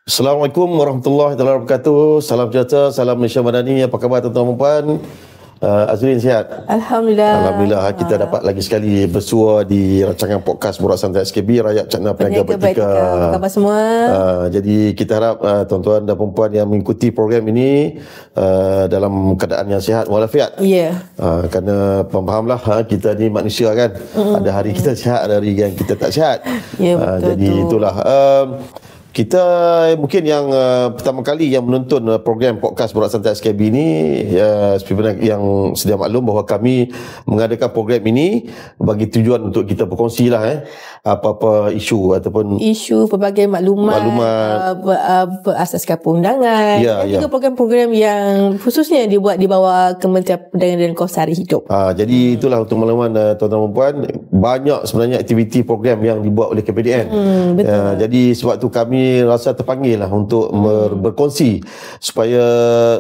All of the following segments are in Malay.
Assalamualaikum warahmatullahi wabarakatuh. Salam sejahtera, salam Malaysia Madani. Apa khabar tuan-tuan dan puan? Azrin sihat? Alhamdulillah. Kita dapat lagi sekali bersua di rancangan podcast Borak Santai SKB, Rakyat Cakna Peniaga Baik 3. Apa khabar semua? Jadi kita harap tuan-tuan dan perempuan yang mengikuti program ini dalam keadaan yang sihat walafiat. Ya. Kerana fahamlah kita ni manusia kan. Ada hari kita sihat, ada hari yang kita tak sihat. Ya, betul. Jadi itulah. Kita mungkin yang pertama kali yang menonton program podcast Borak Santai SKB ini, sebenarnya yang sedia maklum bahawa kami mengadakan program ini bagi tujuan untuk kita berkongsi lah apa-apa isu ataupun pelbagai maklumat berasaskan perundangan, dan juga program-program yang khususnya dibuat di bawah Kementerian Perdagangan dan Kos Sehari Hidup. Jadi itulah untuk makluman tuan-tuan dan puan, banyak sebenarnya aktiviti program yang dibuat oleh KPDN. Betul. Jadi sebab tu kami rasa terpanggil lah untuk berkongsi supaya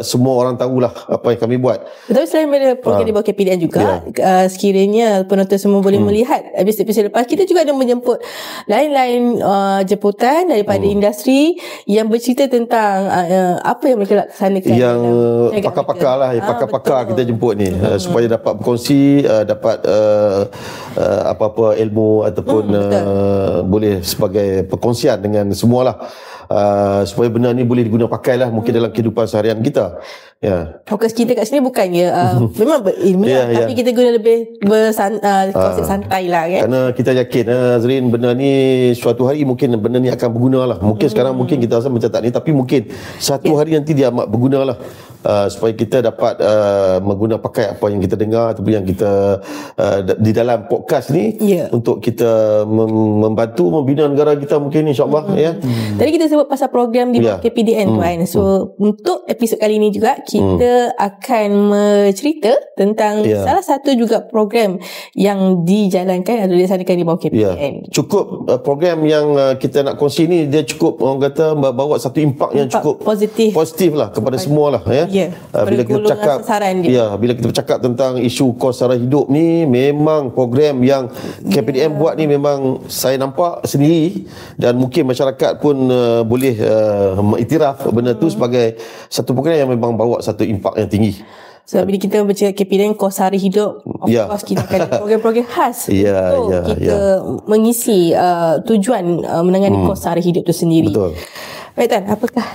semua orang tahulah apa yang kami buat. Tetapi selain daripada program di bawah KPDN juga, sekiranya penonton semua boleh melihat episod-episod lepas, kita juga ada menjemput lain-lain jemputan daripada industri yang bercerita tentang apa yang mereka laksanakan, yang pakar-pakar lah, pakar-pakar kita jemput ni, supaya dapat berkongsi, dapat apa-apa ilmu ataupun boleh sebagai perkongsian dengan semualah, supaya benda ni boleh diguna pakai lah mungkin dalam kehidupan seharian kita. Fokus kita kat sini bukannya memang berilmu tapi kita guna lebih konsep santai lah kan. Kerana kita yakin Azrin, benda ni suatu hari mungkin benda ni akan berguna lah. Mungkin sekarang mungkin kita rasa macam tak ni, tapi mungkin satu hari nanti dia amat berguna lah, supaya kita dapat mengguna pakai apa yang kita dengar ataupun yang kita di dalam podcast ni, untuk kita membantu membina negara kita mungkin, insyaAllah. Tadi kita sebut pasal program di bawah KPDN tu kan. So untuk episod kali ni juga kita akan bercerita tentang salah satu juga program yang dijalankan atau dilaksanakan di bawah KPDN. Cukup program yang kita nak kongsi ni, dia cukup orang kata bawa satu impak yang cukup positif lah kepada semua lah. Bila kita bercakap bila kita bercakap tentang isu kos sara hidup ni, memang program yang KPDN buat ni memang saya nampak sendiri, dan mungkin masyarakat pun boleh mengiktiraf benda tu sebagai satu program yang memang bawa satu impak yang tinggi. So bila kita bercakap KPDN Kos Sehari Hidup, of course kita akan ada program-program khas untuk kita mengisi tujuan menangani kos sehari hidup tu sendiri. Betul. Baik Tan, apakah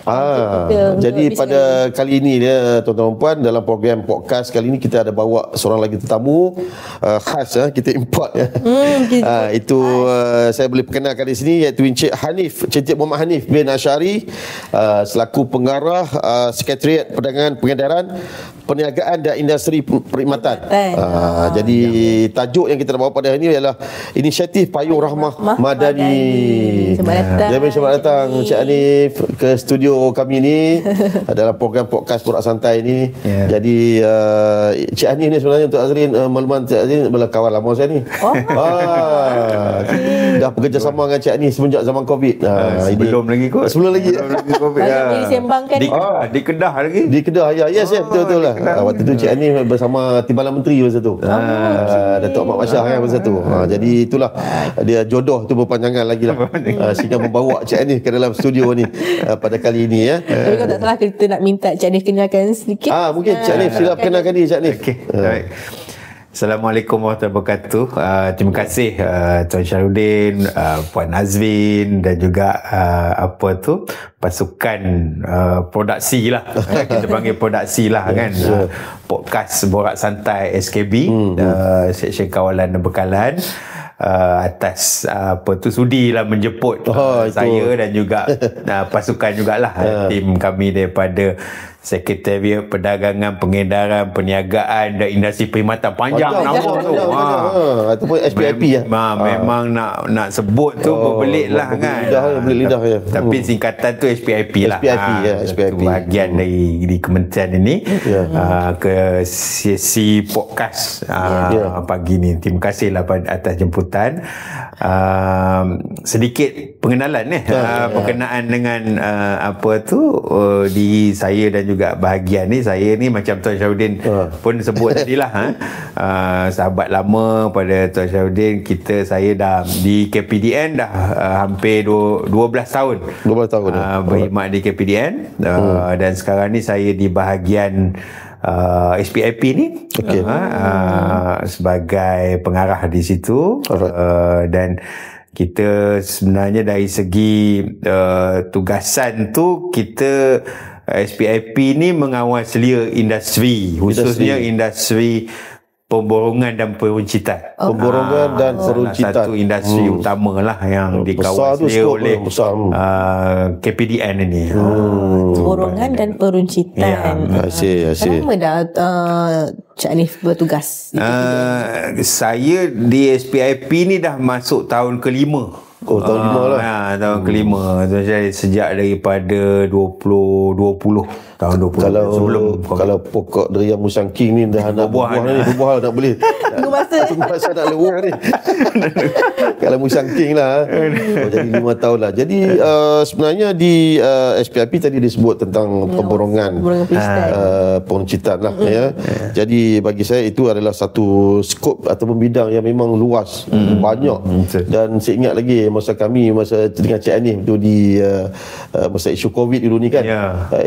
jadi pada kali ini tuan-tuan dan puan, dalam program podcast kali ini kita ada bawa seorang lagi tetamu khas, kita import itu saya boleh perkenalkan di sini, iaitu Encik Muhammad Hanif bin Asyari, selaku pengarah Sekretariat Perdagangan, Pengedaran, Perniagaan dan Industri Perkhidmatan. Jadi tajuk yang kita bawa pada hari ini ialah Inisiatif Payung Rahmah Madani. Selamat datang Encik Hanif ke studio kami ni dalam program podcast Borak Santai ni. Jadi Cik Hanif ni sebenarnya, untuk Azrin makluman, Cik Azrin adalah kawan lama saya ni. Dah bekerjasama dengan Cik Hanif semenjak zaman Covid. Sebelum lagi Covid. Disembangkan di Kedah lagi. Di Kedah, betul lah. Waktu tu Cik Hanif bersama Timbalan Menteri masa tu, Datuk Ahmad Masyah kan masa tu. Jadi itulah, dia jodoh tu berpanjangan lagi lah, sehingga membawa Cik Hanif ke dalam studio ni pada kali ini. Tapi kalau tak salah kita nak minta Cik Hanif kenalkan sedikit. Mungkin Cik Hanif, sila kenalkan diri Cik Hanif. Baik. Assalamualaikum warahmatullahi wabarakatuh. Terima kasih Tuan Syarudin, Puan Azrin, dan juga pasukan produksi lah. Kita panggil produksi lah kan. Podcast Borak Santai SKB, Seksyen Kawalan dan Bekalan, atas sudi lah menjemput saya dan juga pasukan jugalah, tim kami daripada Sekretariat Perdagangan, Pengedaran, Perniagaan dan Industri Perkhidmatan. Panjang nama tu. Ataupun SPIP memang nak sebut tu berbelit lah kan. Lidah. Tapi singkatan tu SPIP lah. SPIP. Itu bahagian di kementerian ini. Ke sesi podcast pagi ni. Terima kasih lah atas jemputan. Sedikit pengenalan berkenaan dengan diri saya dan juga juga bahagian ni. Saya ni macam Tuan Syahudin pun sebut tadilah, sahabat lama pada Tuan Syahudin. Saya dah di KPDN dah hampir 12 tahun. 12 tahun berkhidmat di KPDN, dan sekarang ni saya di bahagian SPIP ni, sebagai pengarah di situ. Dan kita sebenarnya dari segi tugasan tu, kita SPIP ni mengawal selia industri, khususnya industri pemborongan dan peruncitan. Pemborongan dan peruncitan. Satu industri utama lah yang dikawal selia oleh KPDN ini. Pemborongan dan peruncitan. Lama dah Cik Hanif bertugas? Saya di SPIP ni dah masuk tahun ke-5. Tahun 5 lah. Tahun ke-5. Saya sejak daripada 2020. Tahun 20 sebelum kalau pokok durian Musang King ni dah nak buah ni, buah nak boleh. Tunggu masa nak lewas ni. Kalau Musang King lah. Jadi 5 tahun lah. Jadi sebenarnya di SPIP tadi disebut tentang pemborongan peruncitan lah, ya. Jadi bagi saya itu adalah satu skop ataupun bidang yang memang luas, banyak. Dan saya ingat lagi masa dengan Cik Hanif tu di masa isu COVID dulu ni kan,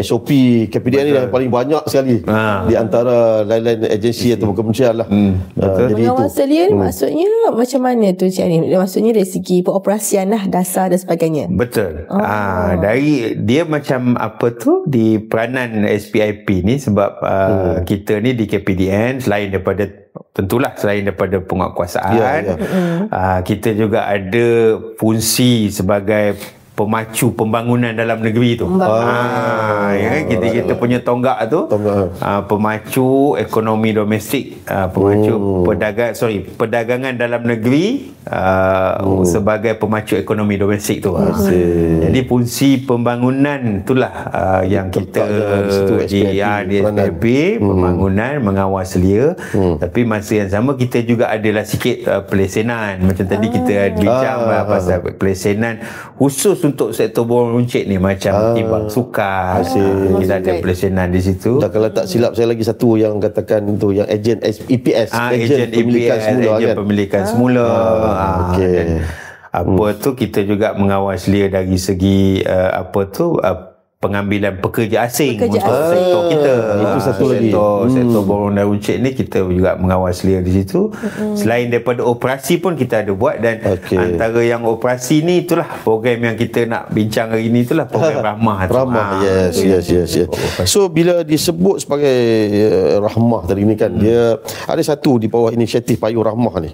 SOP KPDN ni yang paling banyak sekali di antara lain-lain agensi atau kementerian lah. Jadi mengawal selia ni maksudnya macam mana tu Cik Hanif? Maksudnya dari segi peroperasian lah, dasar dan sebagainya. Betul. Dari dia macam apa tu di peranan SPIP ni, sebab kita ni di KPDN selain daripada penguatkuasaan, kita juga ada fungsi sebagai pemacu pembangunan dalam negeri tu. Kita punya tonggak tu, pemacu ekonomi domestik, pemacu perdagangan dalam negeri, sebagai pemacu ekonomi domestik tu. Jadi fungsi pembangunan itulah yang kita di SPIP, pembangunan, mengawal selia. Tapi masa yang sama kita juga adalah sikit pelesenan. Macam tadi kita bincang pasal pelesenan khusus untuk sektor borong runcit ni, macam timbang sukar. Kita ada pelesenan di situ. Dan kalau tak silap saya lagi satu yang katakan tu, yang ejen EPS, ejen pemilikan semula. Dan apa tu, kita juga mengawal selia dari segi pengambilan pekerja asing untuk sektor kita. Itu satu lagi. Sektor borong dan runcit ni kita juga mengawal selia di situ. Selain daripada operasi pun kita ada buat, dan antara yang operasi ni itulah program yang kita nak bincang hari ni, itulah program Rahmah tu. Yes. So bila disebut sebagai Rahmah tadi ni kan, dia ada satu di bawah inisiatif Payung Rahmah ni.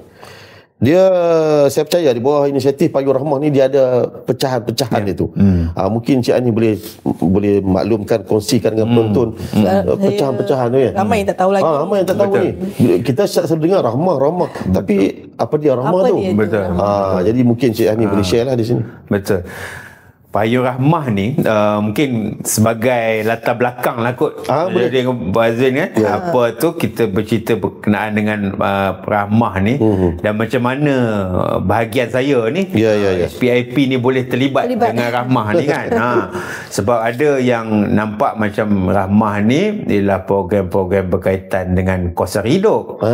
Saya percaya di bawah inisiatif Payung Rahmah ni dia ada pecahan-pecahan itu. Mungkin Cik Ani boleh maklumkan, kongsikan dengan penonton pecahan-pecahan tu ya. Ramai yang tak tahu lagi. Ramai yang tak tahu ni. Kita selalu dengar Rahmah, tapi apa dia Rahmah tu? Betul. Jadi mungkin Cik Ani boleh share lah di sini. Betul. Payung Rahmah ni mungkin sebagai latar belakang lah kot. Jadi Bazin kan, apa tu kita bercerita berkenaan dengan Rahmah ni, dan macam mana bahagian saya ni SPIP ni boleh terlibat dengan Rahmah ni kan. Sebab ada yang nampak macam Rahmah ni ialah program-program berkaitan dengan kos hidup.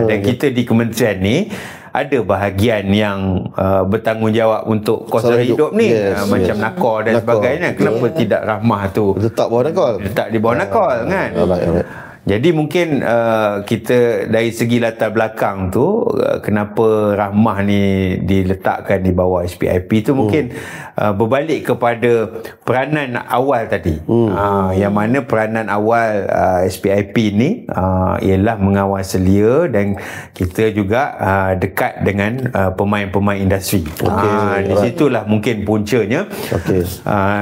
Dan kita di kementerian ni ada bahagian yang bertanggungjawab untuk kos hidup ni, macam nakol dan sebagainya. Kenapa tidak Rahmah tu letak bawah nakol? Letak di bawah nakol kan. Jadi mungkin kita dari segi latar belakang tu, kenapa Rahmah ni diletakkan di bawah SPIP tu, mungkin berbalik kepada peranan awal tadi. Yang mana peranan awal SPIP ni ialah mengawal selia, dan kita juga dekat dengan pemain-pemain industri. Di situlah mungkin puncanya,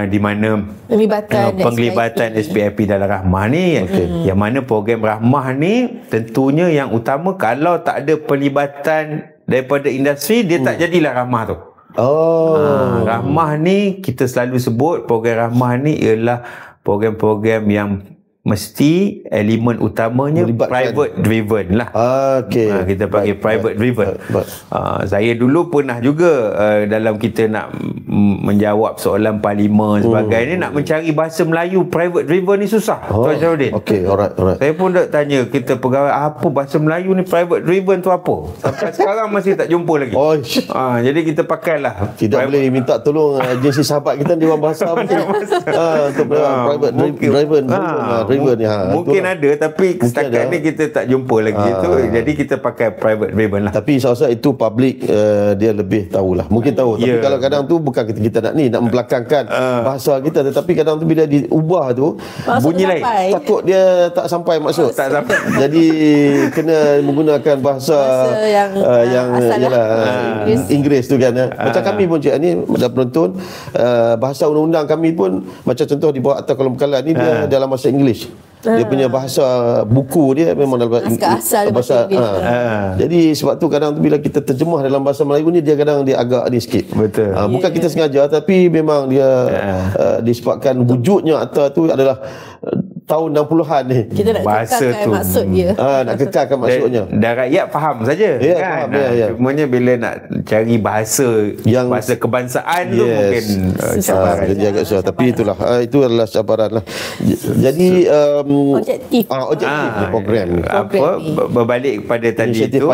di mana penglibatan SPIP dalam Rahmah ni, yang mana program Rahmah ni tentunya yang utama, kalau tak ada pelibatan daripada industri, dia tak jadilah Rahmah tu. Rahmah ni kita selalu sebut, program Rahmah ni ialah program-program yang mesti elemen utamanya private driven lah. Kita panggil private driven. Saya dulu pernah juga dalam kita nak menjawab soalan parlimen sebagainya, nak mencari bahasa Melayu private driven ni susah. Tuan Syarudin. Okey, alright. Saya pun dah tanya kita pegawai, apa bahasa Melayu ni private driven tu apa? Sampai sekarang masih tak jumpa lagi. Jadi kita pakailah. Tidak boleh minta tolong agensi sahabat kita Dewan Bahasa mungkin. Untuk private driven. Mungkin ada, tapi setakat ni kita tak jumpa lagi. Jadi kita pakai private driven lah. Tapi saya rasa itu public dia lebih tahulah. Mungkin tahu. Tapi kalau kadang tu bukan kita nak membelakangkan bahasa kita, tetapi kadang tu bila diubah tu bunyi lain. Takut dia tak sampai maksud. Tak sampai. Jadi kena menggunakan bahasa yang Inggeris tu kan. Macam kami pun cik ni dah penonton, bahasa undang-undang kami pun macam contoh di bawah Akta Kawalan Bekalan ni dia dalam bahasa English. Dia punya bahasa buku dia memang dalam asal bahasa Jadi sebab tu kadang tu bila kita terjemah dalam bahasa Melayu ni dia kadang dia agak ni sikit. Betul. Bukan kita sengaja, tapi memang dia disebabkan wujudnya Akta tu adalah tahun 60-an ni. Kita nak bahasa kekalkan tu maksud dia. Nak kekalkan maksudnya. Dan rakyat faham saja kan. Faham. Cumanya bila nak cari bahasa yang bahasa kebangsaan tu mungkin cabaran. Jadi agak susah. Tapi itulah itu adalah cabaran lah. Jadi objektif program ni. Berbalik kepada tadi inisiatif tu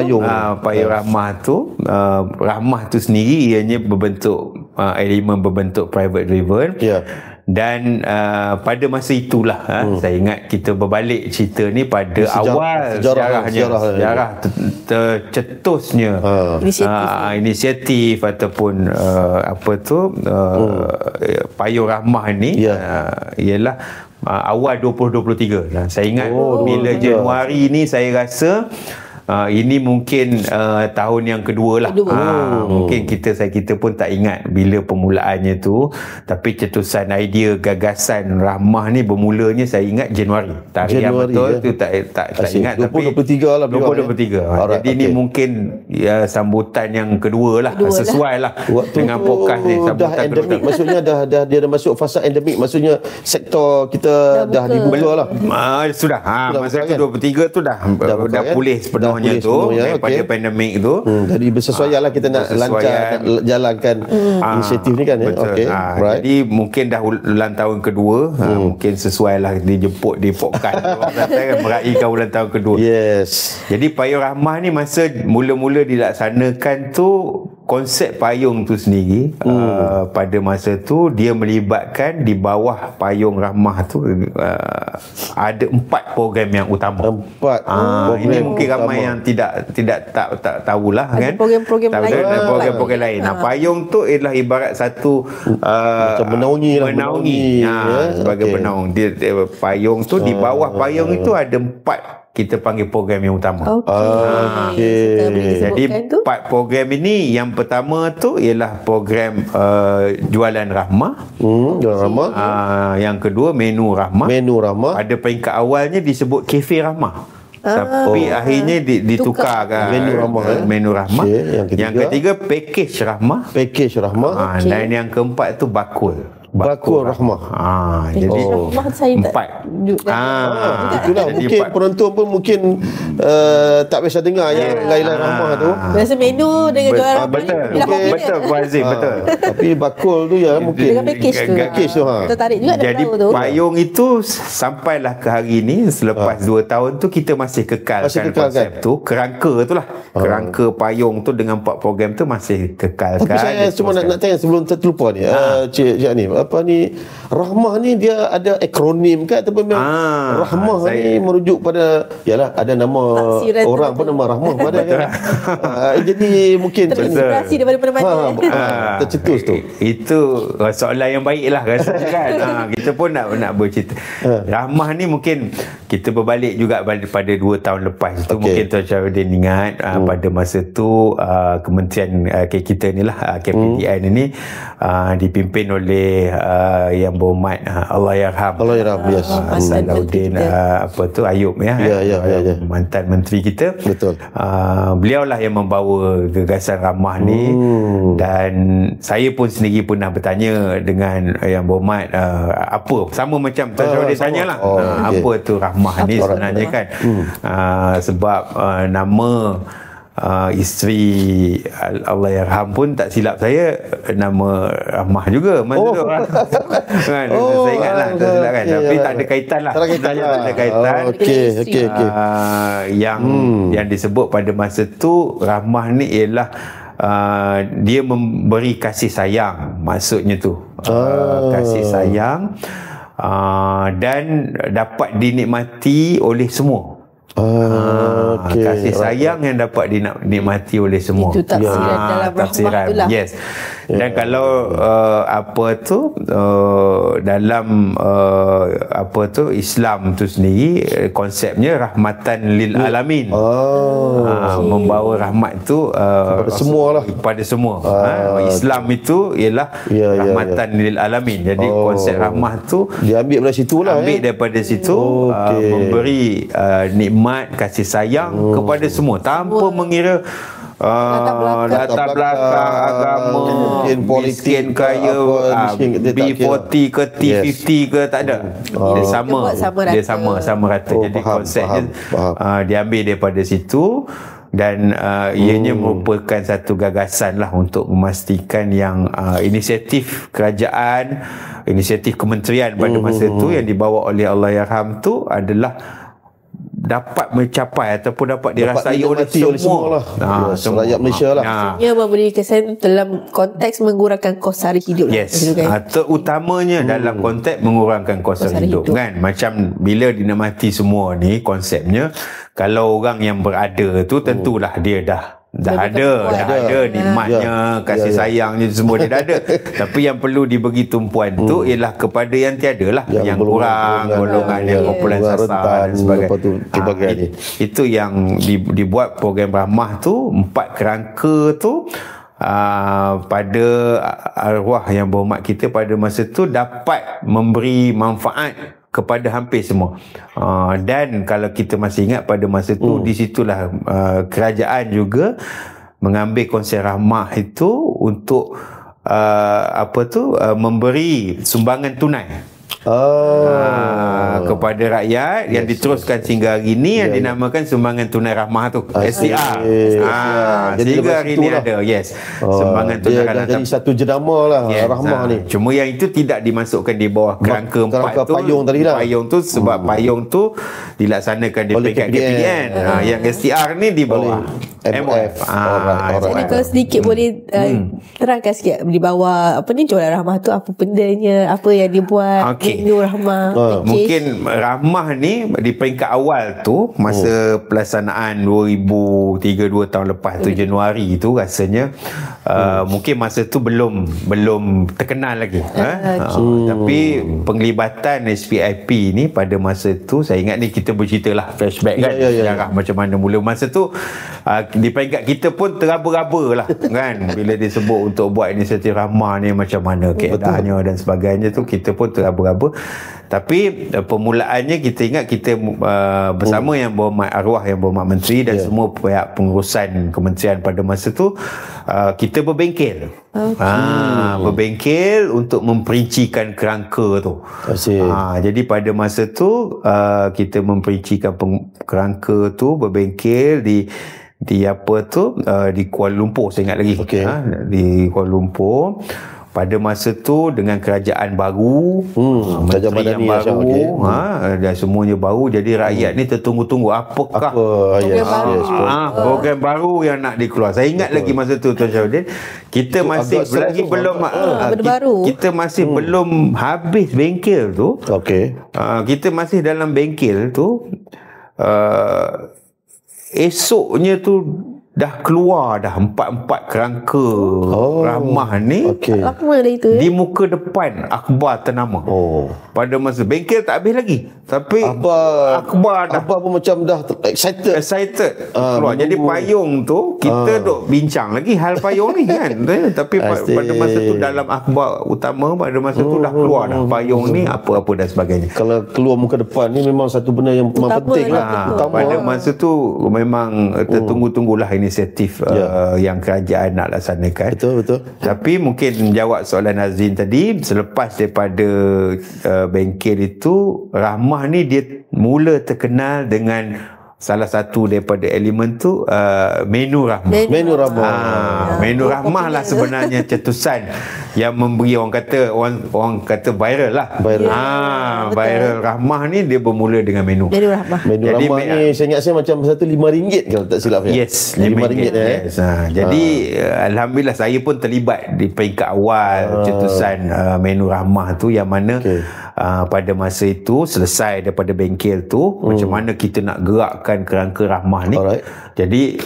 payung Rahmah tu, Rahmah tu sendiri ianya berbentuk elemen berbentuk private driven. Dan pada masa itulah saya ingat kita berbalik cerita ni pada awal sejarah tercetusnya inisiatif ataupun Payung Rahmah ni ialah awal 2023. Saya ingat bila Januari ni saya rasa ini mungkin tahun yang kedua lah. Mungkin kita pun tak ingat bila permulaannya tu, tapi cetusan idea gagasan Rahmah ni bermulanya saya ingat Januari. Tarikh yang betul tu tak ingat, 2023 lah 2023. Jadi ni mungkin sambutan yang kedua lah, sesuai lah dengan podcast ni, sambutan endemik. Maksudnya dia dah masuk fasa endemik, maksudnya sektor kita dah dibuka lah. Sudah masa tu 23 tu dah pulih sepenuhnya tu daripada pandemik tu. Jadi bersesuaian lah kita nak jalankan inisiatif ni kan. Jadi mungkin dah ulang tahun kedua, mungkin sesuai lah dijemput di podcast kan, meraihkan ulang tahun kedua. Jadi Payung Rahmah ni masa mula-mula dilaksanakan tu, konsep payung tu sendiri pada masa tu dia melibatkan di bawah Payung Rahmah tu ada 4 program yang utama. Ini mungkin ramai yang tak tahulah kan. Program-program lain. Payung tu ialah ibarat satu menaungi sebagai penaung. Payung tu di bawah payung itu ada 4 kita panggil program yang utama. Jadi 4 program ini, yang pertama tu ialah program jualan Rahmah. Yang kedua menu Rahmah. Pada peringkat awalnya disebut Cafe Rahmah. Tapi akhirnya ditukar ke menu Rahmah. Yang ketiga package Rahmah. Dan yang keempat tu bakul Rahmah. Jadi Rahmah saya 4. Itulah mungkin penonton pun mungkin tak biasa dengar yang lain-lain Rahmah tu. Biasa menu dengan jualan Rahmah. Betul Azim, betul. Tapi bakul tu mungkin dengan package tu. Tertarik juga. Jadi payung itu sampailah ke hari ni, selepas 2 tahun tu kita masih kekalkan konsep tu. Kerangka tu lah, kerangka payung tu dengan 4 program tu masih kekalkan. Tapi saya cuma nak tanya sebelum terlupa ni, Cik ni, Rahmah ni dia ada akronim ke ataupun Rahmah ni merujuk pada ada nama orang pun nama Rahmah pada kan. Jadi mungkin terinspirasi daripada mana-mana tercetus tu. Itu soalan yang baik lah rasanya kan. Kita pun nak bercerita. Rahmah ni mungkin kita berbalik juga pada 2 tahun lepas tu. Mungkin Tuan Syarudin ingat pada masa tu kementerian kita ni lah, KPDN ini dipimpin oleh Yang Berhormat Allahyarham Salahuddin Ayub mantan menteri kita. Betul. Beliau lah yang membawa gagasan Rahmah ni. Dan saya pun sendiri pernah bertanya dengan Yang Berhormat apa, sama macam Tuan Syarudin tanyalah, apa tu Rahmah ni sebenarnya kan. Sebab nama isteri Allahyarham pun tak silap saya nama Rahmah juga masa tu. Kan? Saya ingatlah tak silap kan. Tapi tak ada kaitan lah. Tak ada kaitan. Okey. Yang disebut pada masa tu Rahmah ni ialah dia memberi kasih sayang, maksudnya tu. Kasih sayang dan dapat dinikmati oleh semua. Kasih sayang yang dapat dinikmati oleh semua. Itu tafsiran dalam Rahmah tu lah. Yes. Dan kalau dalam Islam tu sendiri, konsepnya rahmatan lil alamin. Membawa rahmat tu kepada semua lah. Kepada semua. Islam itu ialah rahmatan lil alamin. Jadi konsep rahmah tu diambil dari situ lah. Ambil daripada situ, memberi nikmat, kasih sayang kepada semua tanpa mengira latar belakang agama, miskin kaya, B40 ke T50 ke, tak ada. Dia sama rata. Jadi konsepnya diambil daripada situ. Dan ianya merupakan satu gagasan lah untuk memastikan yang inisiatif kerajaan, inisiatif kementerian pada masa tu yang dibawa oleh Allahyarham tu adalah dapat mencapai ataupun dapat dirasai oleh semua lah. Rakyat Malaysia lah. Ia memberi kesan dalam konteks mengurangkan kos sara hidup. Yes. Terutamanya dalam konteks mengurangkan kos sara hidup kan. Macam bila dinikmati semua ni konsepnya, kalau orang yang berada tu tentulah dia dah ada nikmatnya, kasih sayangnya semua dia dah ada. Tapi yang perlu diberi tumpuan tu ialah kepada yang tiada lah, yang kurang, golongan yang kumpulan sasar dan sebagainya. Itu yang dibuat program Rahmah tu, 4 kerangka tu pada arwah yang berhormat kita pada masa tu dapat memberi manfaat kepada hampir semua. Dan kalau kita masih ingat pada masa tu, di situlah kerajaan juga mengambil konsep Rahmah itu untuk memberi sumbangan tunai kepada rakyat yang diteruskan sehingga hari ini yang dinamakan sumbangan tunai Rahmah tu, STR. Sehingga hari ini ada sumbangan tunai Rahmah. Jadi satu jenama lah Rahmah ni. Cuma yang itu tidak dimasukkan di bawah kerangka 4 tu. Payung tadi lah. Payung tu sebab payung tu dilaksanakan di peringkat KPN. Yang STR ni di bawah MOF. Jadi kalau sedikit boleh terangkan sikit di bawah jualan Rahmah tu, apa bendanya, apa yang dibuat. Rahmah. Mungkin Rahmah ni di peringkat awal tu masa pelaksanaan 2003 2 tahun lepas tu Januari tu rasanya mungkin masa tu belum terkenal lagi. Tapi penglibatan SPIP ni pada masa tu, saya ingat ni kita bercerita lah flashback kan, sejarah macam mana mula masa tu. Di peringkat kita pun teraba-raba lah kan bila disebut untuk buat inisiatif Rahmah ni macam mana keadaannya dan sebagainya tu, kita pun teraba-raba. Tapi permulaannya kita ingat kita bersama yang berhormat arwah yang berhormat menteri dan semua pihak pengurusan kementerian pada masa tu, kita berbengkel. Berbengkel untuk memperincikan kerangka tu. Jadi pada masa tu kita memperincikan kerangka tu, berbengkel di Kuala Lumpur, saya ingat lagi. Di Kuala Lumpur pada masa tu dengan kerajaan baru, menteri yang baru, dan semuanya baru. Jadi rakyat ni tertunggu-tunggu apakah program baru yang nak dikeluar. Saya ingat lagi masa tu Tuan Syahudin, kita masih lagi belum kita masih belum habis bengkel tu. Kita masih dalam bengkel tu, esoknya tu dah keluar dah 4 kerangka Rahmah ni. Di muka depan akhbar ternama. Pada masa bengkel tak habis lagi, tapi akhbar dah pun macam dah excited keluar. Jadi payung tu kita duk bincang lagi hal payung ni kan. Tapi pada masa tu dalam akhbar utama pada masa tu dah keluar dah payung ni apa-apa dan sebagainya. Kalau keluar muka depan ni memang satu benda yang penting lah. Pada masa tu memang tertunggu-tunggulah inisiatif yang kerajaan nak laksanakan. Betul. Tapi mungkin menjawab soalan Azrin tadi, selepas daripada bengkel itu, Rahmah ni dia mula terkenal dengan salah satu daripada elemen tu menu rahmah. Menu rahmah. Menu rahmah lah sebenarnya cetusan yang memberi orang kata viral lah. Viral rahmah ni dia bermula dengan menu. Menu rahmah. Menu Jadi, rahmah ni saya ingat saya macam satu RM5 kalau tak silap ya. Yes, RM5. Yes. Jadi alhamdulillah saya pun terlibat di peringkat awal cetusan menu rahmah tu, yang mana pada masa itu selesai daripada bengkel tu, macam mana kita nak gerakkan kerangka rahmah ni. Alright. Jadi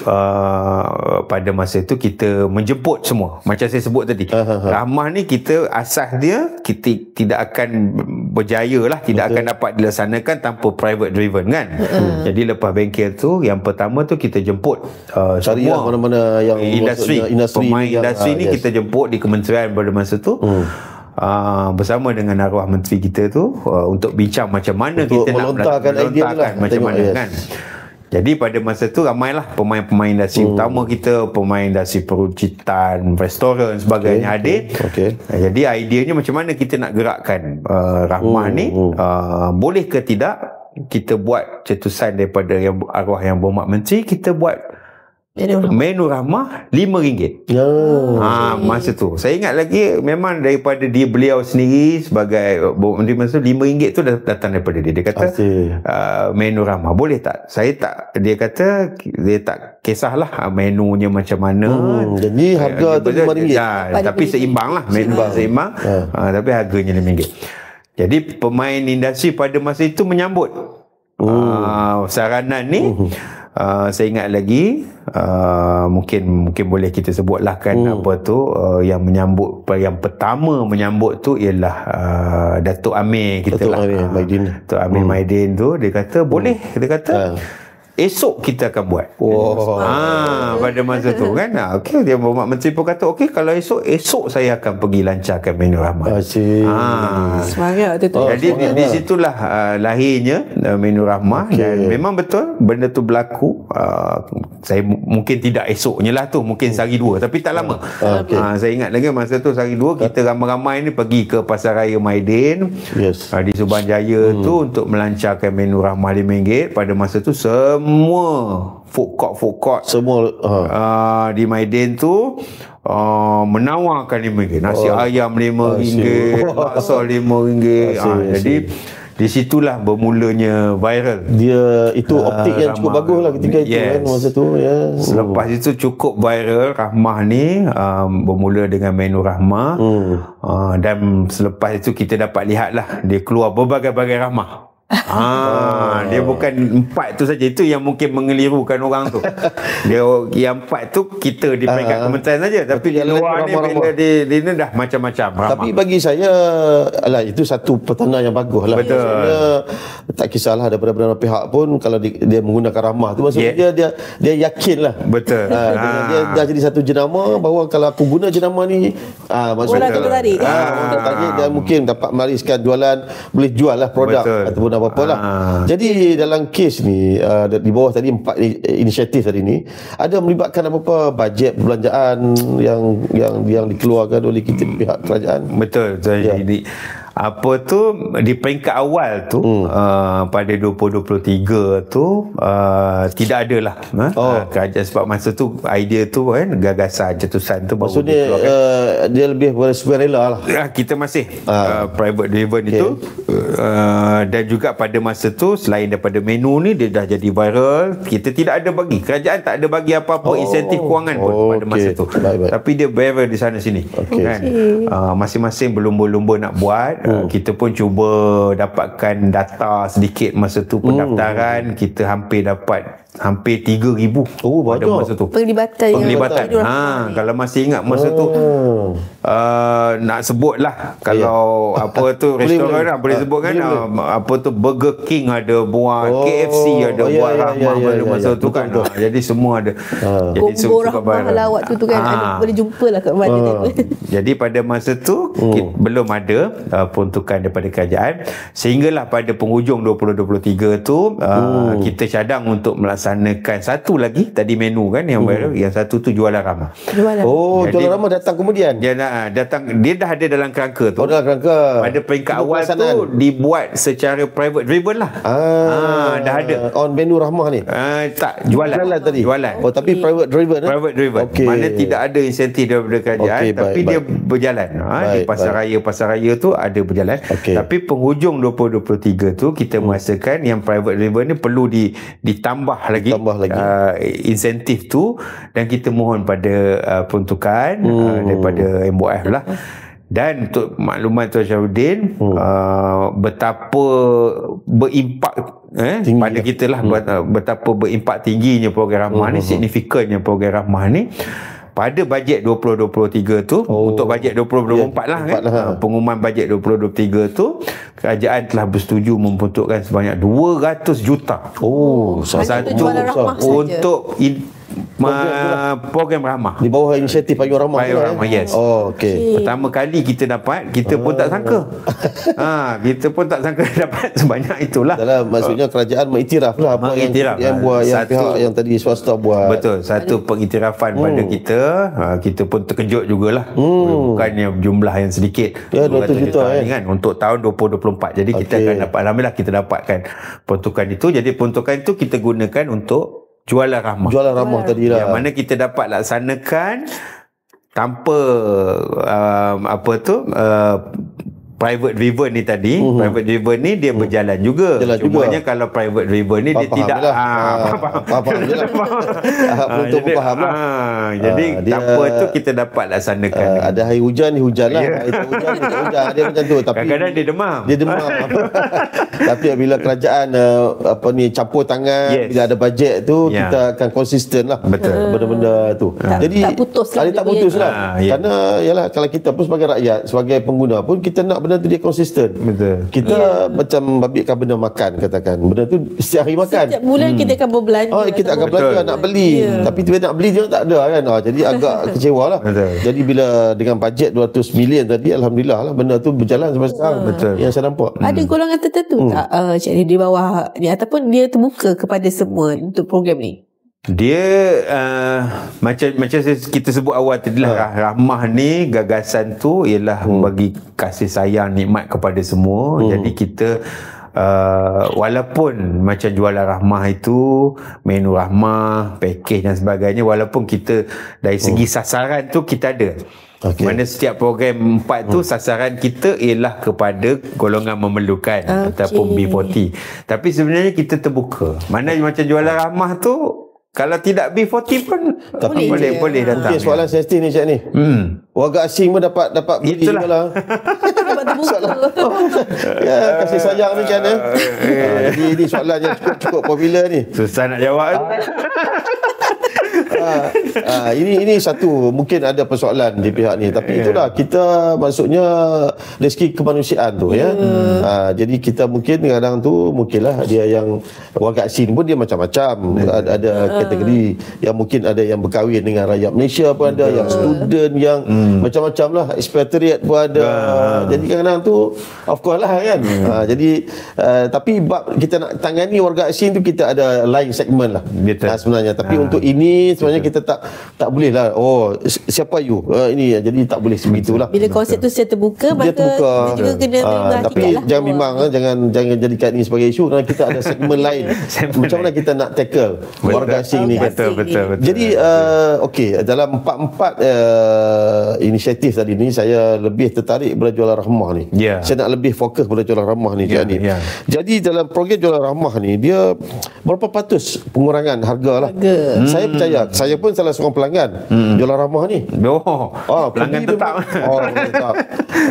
pada masa itu kita menjemput semua. Macam saya sebut tadi, rahmah ni kita asas dia kita tidak akan berjaya lah, tidak akan dapat dilaksanakan tanpa private driven kan. Jadi lepas bengkel tu, yang pertama tu kita jemput Carilah semua mana-mana yang industri pemain industri ni kita jemput di kementerian pada masa tu. Bersama dengan arwah menteri kita tu untuk bincang macam mana untuk kita nak melontarkan idea lah, macam mana kan. Jadi pada masa tu ramailah pemain-pemain industri utama kita, pemain industri peruncitan, restoran sebagainya hadir. Jadi ideanya macam mana kita nak gerakkan rahmah ni, boleh ke tidak kita buat cetusan daripada yang arwah yang berhormat menteri, kita buat menu rahmah RM5. Masa tu saya ingat lagi, memang daripada beliau sendiri sebagai menteri masa tu, RM5 tu datang daripada dia. Dia kata menu rahmah boleh tak? Dia kata dia tak kisahlah menunya macam mana. Jadi harga tu RM5. Tapi seimbang lah, menu seimbang. Tapi harganya RM5. Jadi pemain industri pada masa itu menyambut saranan ni. Saya ingat lagi, mungkin boleh kita sebutlah kan, apa tu yang menyambut, yang pertama menyambut tu ialah Datuk Amir kita lah, Datuk Amir Maidin tu. Dia kata boleh, dia kata esok kita akan buat. Pada masa tu kan. Okey, dia berhormat menteri pun kata okey, kalau esok saya akan pergi lancarkan menu rahmah. Semangat tu. Jadi di situlah lahirnya menu rahmah. Dan memang betul benda tu berlaku. Saya mungkin tidak esoknya lah tu, mungkin sehari dua, tapi tak lama. Saya ingat lagi masa tu sehari dua kita ramai-ramai ni pergi ke Pasaraya Maidin di Subanjaya tu untuk melancarkan menu rahmah RM5. Pada masa tu semua food court semua di Maidin tu menawarkan RM5. Nasi ayam RM5, bakso RM5. Jadi di situlah bermulanya viral. Dia itu optik yang cukup bagus lah ketika itu kan, masa tu Selepas itu cukup viral rahmah ni, bermula dengan menu rahmah. Dan selepas itu kita dapat lihatlah dia keluar berbagai-bagai rahmah. Dia bukan 4 tu saja. Itu yang mungkin mengelirukan orang tu. Dia yang 4 tu kita di peringkat kementerian saja, tapi di luar ni bila dia dah macam-macam ramah. Tapi bagi saya itu satu petanda yang bagus lah. Betul. Maksudnya, tak kisahlah daripada beberapa pihak pun kalau dia menggunakan ramah tu, maksudnya dia yakin lah. Betul. Dia dah jadi satu jenama bahawa kalau aku guna jenama ni maksudnya orang tertarik. Dan mungkin dapat melariskan jualan, boleh jual lah produk ataupun apa-apa lah. Jadi dalam kes ni di bawah tadi 4 inisiatif tadi ni, ada melibatkan apa-apa bajet perbelanjaan yang dikeluarkan oleh kita pihak kerajaan? Betul. Jadi apa tu di peringkat awal tu pada 2023 tu tidak adalah kerajaan, sebab masa tu idea tu kan, gagasan cetusan tu baru maksudnya dia lebih bersukarela lah. Kita masih private driven itu dan juga pada masa tu selain daripada menu ni dia dah jadi viral, kita tidak ada bagi, kerajaan tak ada bagi apa-apa insentif kewangan pun pada masa tu. Tapi dia viral di sana sini kan. Masing-masing berlumba-lumba nak buat. Kita pun cuba dapatkan data sedikit masa tu pendaftaran. Kita hampir dapat hampir 3,000 pada masa tu penglibatan. Kalau masih ingat masa tu nak sebut lah, kalau apa tu restoran lah boleh sebut kan, apa tu Burger King ada buat, KFC ada buat rahmah pada masa tu kan. Jadi semua ada. Jadi combo rahmah halawat tu kan boleh jumpa lah kat mana. Jadi pada masa tu belum ada peruntukan daripada kerajaan, sehinggalah pada penghujung 2023 tu kita cadang untuk melaksanakan melaksanakan satu lagi tadi menu kan yang baru, yang satu tu jualan ramah. Oh, jualan ramah datang kemudian. Dia datang, dia dah ada dalam kerangka tu. Oh, dalam kerangka. Pada peringkat awal tu dibuat secara private driven lah. Dah ada. On menu ramah ni. Tak, jualan tadi. Jualan. Oh, tapi private driven. Private driven. Mana tidak ada insentif daripada kerajaan, tapi dia berjalan. Di pasar raya tu ada berjalan. Tapi penghujung 2023 tu kita merasakan yang private driven ni perlu ditambah lagi insentif tu, dan kita mohon pada peruntukan daripada MOF lah. Dan untuk maklumat Tuan Syahrudin, betapa berimpak pada kita lah, betapa berimpak tingginya program ramah ni, signifikannya program ramah ni pada bajet 2023 tu. Untuk bajet 2024 lah kan, pengumuman bajet 2023 tu, kerajaan telah bersetuju memperuntukkan sebanyak 200 juta satu untuk program ramah di bawah inisiatif Payung Ramah. Yes. Pertama kali kita dapat, kita pun tak sangka. Kita pun tak sangka dapat sebanyak itulah. Maksudnya kerajaan mengiktiraf lah apa yang buat, yang pihak yang tadi swasta buat. Betul, satu pengiktirafan pada kita. Kita pun terkejut jugalah. Bukannya jumlah yang sedikit, 200 juta kan untuk tahun 2024. Jadi kita akan dapat, alhamdulillah kita dapatkan peruntukan itu. Jadi peruntukan itu kita gunakan untuk jualan ramah tadi lah, yang mana kita dapat laksanakan tanpa private driven ni tadi. Private driven ni dia berjalan juga. Cumanya kalau private driven ni dia tidak faham lah. Jadi tanpa tu kita dapat laksanakan. Ada hari hujan ni hujan lah, hari tak hujan ni tak hujan, dia macam tu. Tapi kadang-kadang dia demam. Tapi bila kerajaan campur tangan, bila ada bajet tu, kita akan konsisten lah benda-benda tu. Jadi tak putus lah. Kerana yalah, kalau kita pun sebagai rakyat, sebagai pengguna pun, kita nak benda tu dia konsisten. Kita macam babitkan benda makan, katakan benda tu setiap hari makan. Setiap bulan kita akan berbelanja. Kita akan belanja, nak beli. Tapi tiba nak beli dia tak ada kan. Jadi agak kecewa lah. Jadi bila dengan bajet 200 million tadi, alhamdulillah lah benda tu berjalan sampai sekarang. Yang saya nampak. Ada golongan tertentu tak Cik di bawah ni, ataupun dia terbuka kepada semua untuk program ni? Dia macam kita sebut awal tadi lah, ramah ni gagasan tu ialah bagi kasih sayang, nikmat kepada semua. Jadi kita walaupun macam jualan ramah itu, menu ramah, package dan sebagainya, walaupun kita dari segi sasaran tu kita ada. Mana setiap program 4 tu sasaran kita ialah kepada golongan memerlukan ataupun B40. Tapi sebenarnya kita terbuka. Mana macam jualan ramah tu, kalau tidak B40 pun boleh datang. Okay, soalan sensitif ni Cik ni. Warga asing pun dapat beli lah. Kasih sayang ni kan. Jadi ini soalan yang cukup popular ni. Susah nak jawab. Ini satu, mungkin ada persoalan di pihak ni, tapi itulah kita, maksudnya dari segi kemanusiaan tu jadi kita mungkin kadang tu mungkinlah dia yang warga asing pun dia macam-macam. Ada kategori yang mungkin ada yang berkahwin dengan rakyat Malaysia pun ada, yang student, yang macam-macam lah, expatriate pun ada. Jadi kadang-kadang tu of course lah kan. Jadi tapi bab kita nak tangani warga asing tu, kita ada lain segmen lah sebenarnya. Tapi untuk ini sebenarnya kita tak boleh lah, siapa you ini, jadi tak boleh sebegitulah. Bila konsep tu secara terbuka, maka kita juga kena tapi jangan bimbang, jangan jadikan ini sebagai isu, kerana kita ada segmen lain. Macam mana kita nak tackle warga asing ni. Betul. Jadi dalam empat inisiatif tadi ni, saya lebih tertarik pada jualan ramah ni. Saya nak lebih fokus pada jualan ramah ni. Jadi dalam program jualan ramah ni, dia berapa patus pengurangan harga lah. Saya percaya, saya pun salah seorang pelanggan jualan ramah ni. Pelanggan tetap.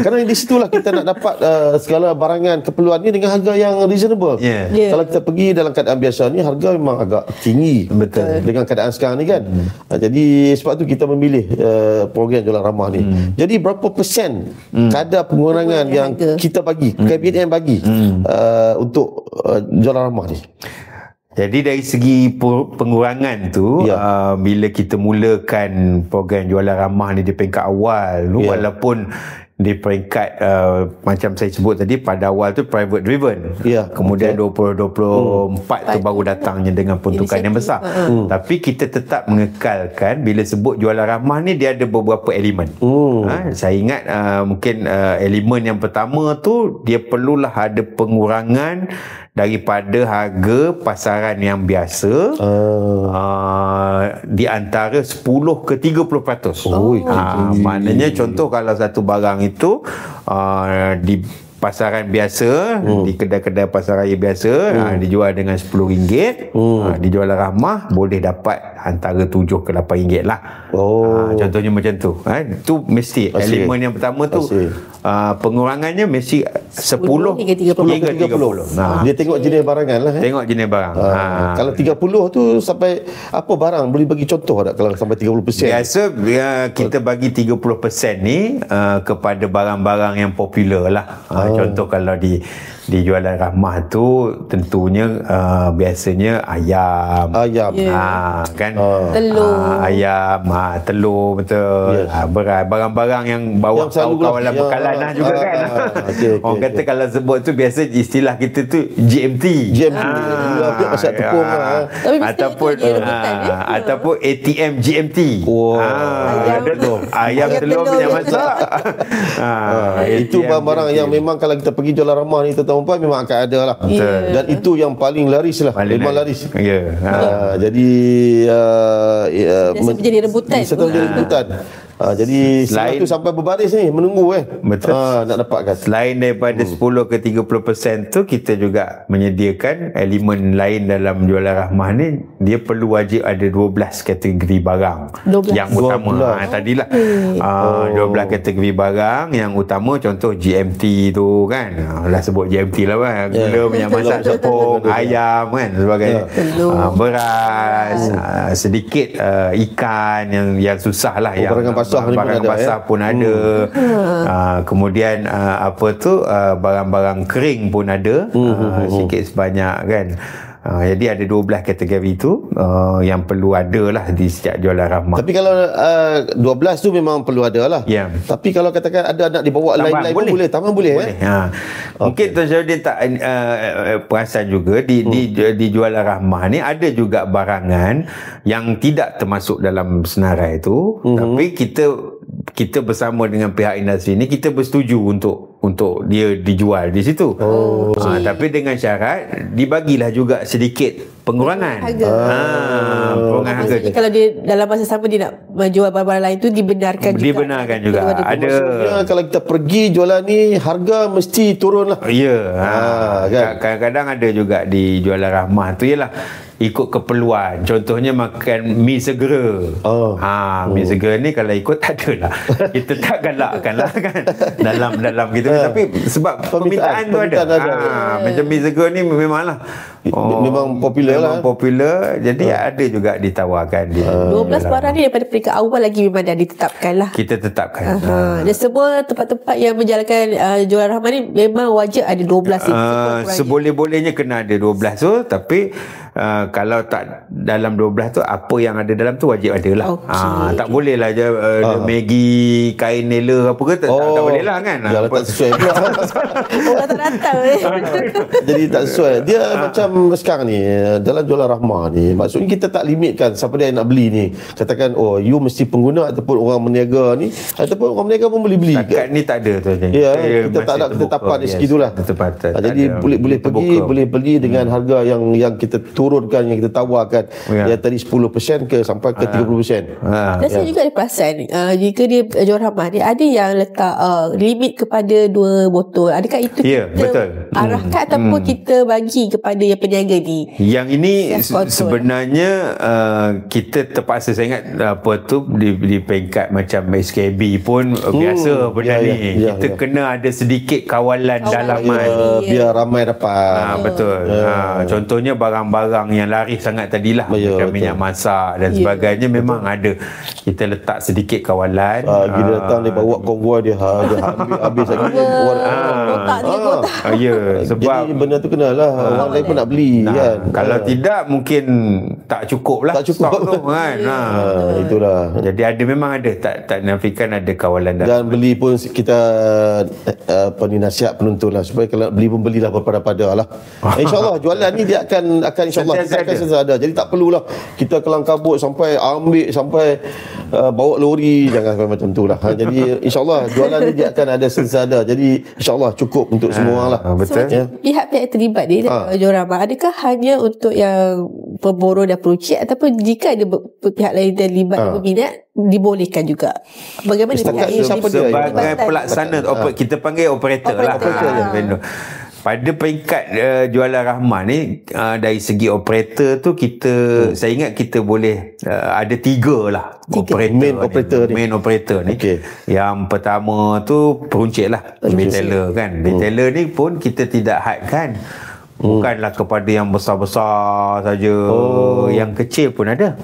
Kerana di situlah kita nak dapat segala barangan keperluan ni dengan harga yang reasonable. Kalau kita pergi dalam keadaan biasa ni, harga memang agak tinggi. Dengan keadaan sekarang ni kan. Jadi sebab tu kita memilih program jualan ramah ni. Jadi berapa persen kadar pengurangan yang kita bagi, KBN bagi untuk jualan ramah ni? Jadi dari segi pengurangan tu, bila kita mulakan program jualan ramah ni di peringkat awal, walaupun di peringkat macam saya sebut tadi, pada awal tu private driven. Ya, Kemudian 2024 tu baru datangnya dengan peruntukan yang besar. Tapi kita tetap mengekalkan, bila sebut jualan ramah ni dia ada beberapa elemen. Saya ingat mungkin elemen yang pertama tu, dia perlulah ada pengurangan daripada harga pasaran yang biasa di antara 10 ke 30%. Maknanya contoh, kalau satu barang itu di pasaran biasa, di kedai-kedai pasaraya biasa dijual dengan RM10, dijual ramah boleh dapat antara RM7 ke RM8 lah. Contohnya macam tu. Itu mesti elemen yang pertama tu. Pengurangannya mesti 10 hingga 30. Dia tengok jenis barangan lah. Tengok jenis barang. Kalau 30 tu sampai apa barang? Boleh bagi contoh tak kalau sampai 30%? Biasa kita bagi 30% ni kepada barang-barang yang popular lah. Contoh kalau di jualan ramah tu tentunya biasanya ayam. Kan? Telur. Ayam, telur, betul. Beras, barang-barang yang bawa kawalan bekalan lah juga kan. Orang kata kalau sebut tu biasa istilah kita tu GMT. Masak tepung ataupun ATM GMT. Ayam telur punya masak. Itu barang-barang yang memang kalau kita pergi jualan ramah ni tuan-tuan memang akan ada lah. Dan itu yang paling laris lah. Memang laris. Jadi menjadi rebutan. Jadi selain tu sampai berbaris ni menunggu betul. Nak dapatkan. Selain daripada 10 ke 30% tu, kita juga menyediakan elemen lain dalam jualan ramah ni. Dia perlu wajib ada 12 kategori barang 12. yang utama. Tadilah 12 kategori barang yang utama. Contoh GMT tu kan, dah sebut GMT lah kan, gula, minyak masak, tepung, ayam kan, sebagainya. Beras, sedikit ikan yang susah lah, yang barang basah pun ada. Kemudian barang-barang kering pun ada, sikit sebanyak kan. Jadi ada 12 kategori tu yang perlu ada lah di setiap jualan ramah. Tapi kalau 12 tu memang perlu ada lah. Tapi kalau katakan ada nak dibawa lain-lain pun boleh. Tambah boleh. Mungkin Tuan Syarudin tak perasan juga di jualan ramah ni ada juga barangan yang tidak termasuk dalam senarai tu. Tapi kita bersama dengan pihak industri ni, kita bersetuju untuk dia dijual di situ. Tapi dengan syarat dibagilah juga sedikit pengurangan harga. Pengurangan harga. Jadi kalau dia dalam masa sama dia nak menjual barang-barang lain tu dibenarkan juga. Ada kalau kita pergi jualan ni harga mesti turun lah. Kan? Kadang-kadang ada juga di jualan ramah tu ialah ikut keperluan. Contohnya makan mi segera. Mi segera ni kalau ikut tak ada lah. Kita tak galakkan lah kan dalam kita. Tapi sebab permintaan tu ada. Macam mi segera ni memanglah memang popular lah. Popular. Jadi ada juga ditawarkan. 12 barang ni daripada peringkat awal lagi memang dah ditetapkan lah. Kita tetapkan. Dan semua tempat-tempat yang menjalankan jualan ramah ni memang wajib ada 12 ni. Seboleh-bolehnya kena ada 12 tu. Tapi kalau tak dalam 12 tu, apa yang ada dalam tu wajib ada lah. Tak boleh lah je Maggi, kain nela apa ke, tak boleh lah kan. Tak sesuai pula. Orang tak datang. Jadi tak sesuai. Dia macam sekarang ni dalam jualan rahmah ni, maksudnya kita tak limitkan siapa dia nak beli ni. Katakan you mesti pengguna ataupun orang meniaga ni, ataupun orang meniaga pun boleh beli. Takat ni tak ada tu. Kita tak ada ketetapan di segitu lah. Jadi boleh pergi, boleh beli dengan harga yang kita turunkan, yang kita tawarkan. Yang tadi 10% ke sampai ke 30%. Dan saya juga ada perasan jika dia jual ramah dia ada yang letak limit kepada 2 botol. Adakah itu kita arahkan ataupun kita bagi kepada yang peniaga ni? Yang ini sebenarnya kita terpaksa, saya ingat di peringkat macam SKB pun biasa benda ni. Kita kena ada sedikit kawalan dalaman biar ramai dapat. Betul. Contohnya barang-barang yang laris sangat tadilah, macam minyak masak dan sebagainya, memang ada kita letak sedikit kawalan. Bila datang dia bawa konvoi dia habis lagi. Kotak dia kotak. Sebab jadi benda tu kenalah orang lain pun nak beli beli kan. Kalau tidak mungkin tak cukup lah. Tak cukup stok tu kan. Itulah. Jadi memang ada, tak nafikan ada kawalan dan beli pun kita nasihat penonton lah supaya kalau beli pun belilah berpada-pada lah. InsyaAllah jualan ni dia akan insyaAllah kita akan sentiasa ada. Jadi tak perlulah kita kelang kabut sampai ambil sampai bawa lori, jangan sampai macam tu lah. Jadi insyaAllah jualan ni dia akan ada sentiasa ada. Jadi insyaAllah cukup untuk semua lah. Betul. Pihak-pihak terlibat ni diorama, adakah hanya untuk yang pemborong dan peruncit ataupun jika ada pihak lain terlibat dan berminat dibolehkan juga? Bagaimana siapa dia? Sebagai pelaksana kita panggil operator lah. Pada peringkat jualan rahmah ni, dari segi operator tu saya ingat kita boleh ada 3 lah main operator ni. Yang pertama tu peruncit lah, retailer kan. Retailer ni pun kita tidak hadkan. Bukanlah kepada yang besar-besar saja, yang kecil pun ada.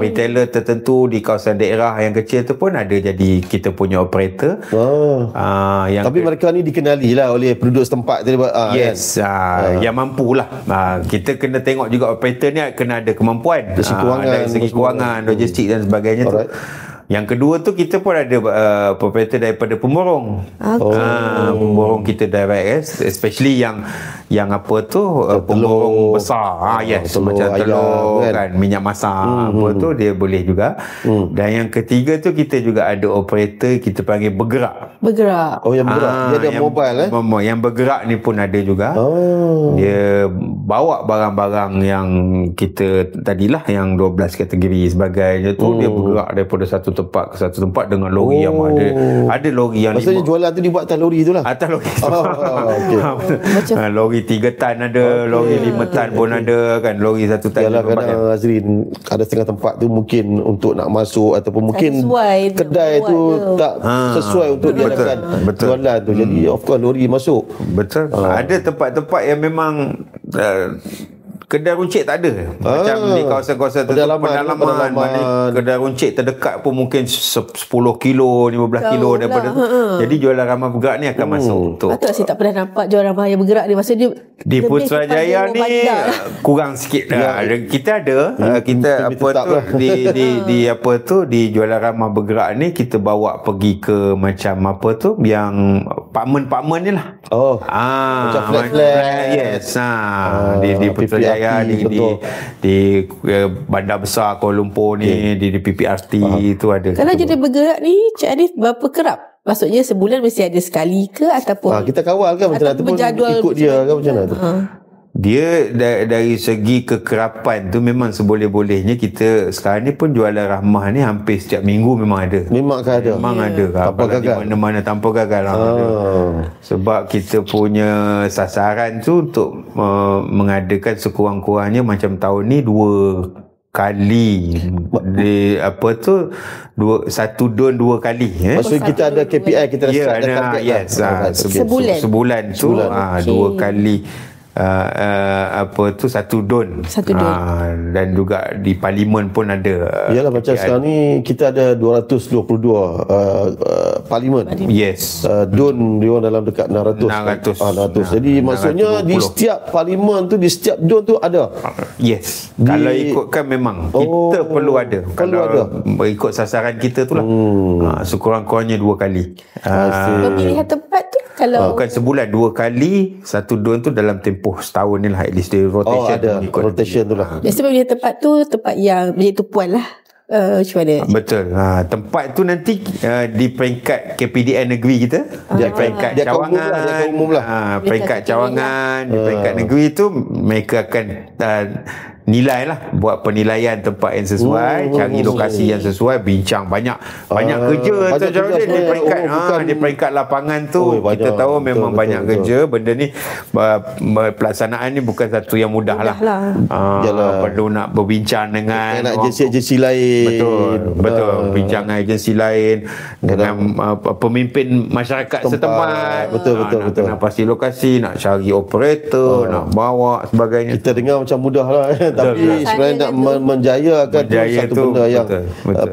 Retailer tertentu di kawasan daerah yang kecil tu pun ada jadi kita punya operator. Tapi mereka ni dikenali lah oleh penduduk setempat tu. Yes, yang mampulah. Kita kena tengok juga operator ni kena ada kemampuan dari segi kewangan, logistik dan sebagainya tu. Yang kedua tu kita pun ada operator daripada pemborong. Pemborong kita direct, especially yang apa tu pemborong besar. Macam telur kan, minyak masak apa tu dia boleh juga. Dan yang ketiga tu kita juga ada operator kita panggil bergerak. Yang bergerak. Dia ada mobile Yang bergerak ni pun ada juga. Dia bawa barang-barang yang kita tadilah yang 12 kategori sebagainya tu, dia bergerak daripada satu tempat ke satu tempat dengan lori yang ada lori yang maksudnya jualan tu dibuat atas lori tu lah. Atas lori lori 3 tan ada, lori 5 tan pun ada kan, lori 1 tan. Yalah, kadang Azrin ada setengah tempat tu mungkin untuk nak masuk ataupun mungkin kedai tu tak sesuai untuk diadakan jualan tu. Jadi of course lori masuk. Betul. Ada tempat-tempat yang memang kedai runcit tak ada. Macam di kawasan-kawasan pedalaman. Kedai runcit terdekat pun mungkin 10 kilo, 15 kilo daripada tu. Jadi jualan ramah bergerak ni akan masuk untuk. Patut saya tak pernah nampak jualan ramah yang bergerak ni. Maksudnya di Putrajaya ni kurang sikit dah. Kita ada kita apa tu di apa tu di jualan ramah bergerak ni kita bawa pergi ke macam apa tu yang apartmen ni lah. Macam flat. Yes. Di Putrajaya di bandar besar Kuala Lumpur ni, di PPRT tu ada. Kalau jadi bergerak ni Cik Hanif berapa kerap? Maksudnya sebulan mesti ada sekali ke ataupun kita kawal kan macam mana tu pun ikut dia kan macam mana tu. Dia dari segi kekerapan tu memang seboleh-bolehnya kita sekarang ni pun jualan rahmah ni hampir setiap minggu memang ada. Memang ada. Tanpa gagal. Di mana-mana tanpa gagal. Sebab kita punya sasaran tu untuk mengadakan sekurang-kurangnya macam tahun ni 2 kali apa tu satu don 2 kali. Maksudnya kita ada KPI kita ada target sebulan tu 2 kali apa tu satu don. Dan juga di parlimen pun ada. Yalah macam sekarang ni kita ada 222 parlimen. Yes. Don dia dalam dekat 600. Jadi maksudnya di setiap parlimen tu, di setiap don tu ada. Yes. Kalau ikutkan memang kita perlu ada. Kalau ikut sasaran kita tu lah. Sekurang-kurangnya 2 kali. Pemilihan tempat tu kalau bukan sebulan 2 kali satu don tu dalam tempoh setahun ni lah, at least dia rotation. Ada rotation tu lah. Biasa pemilihan tempat tu tempat yang menjadi tumpuan lah. Macam mana? Betul. Tempat tu nanti di peringkat KPDN negeri kita, di peringkat cawangan, peringkat cawangan, di peringkat negeri tu mereka akan nilai lah, buat penilaian tempat yang sesuai, cari lokasi yang sesuai, bincang banyak kerja tu di peringkat di peringkat lapangan tu. Kita tahu memang banyak kerja. Benda ni pelaksanaan ni bukan satu yang mudah lah. Perlu nak berbincang dengan agensi lain. Betul. Bincang dengan agensi lain, dengan pemimpin masyarakat setempat. Betul. Nak pasti lokasi, nak cari operator, nak bawa sebagainya. Kita dengar macam mudah lah. Tapi sebenarnya nak menjayakan satu benda yang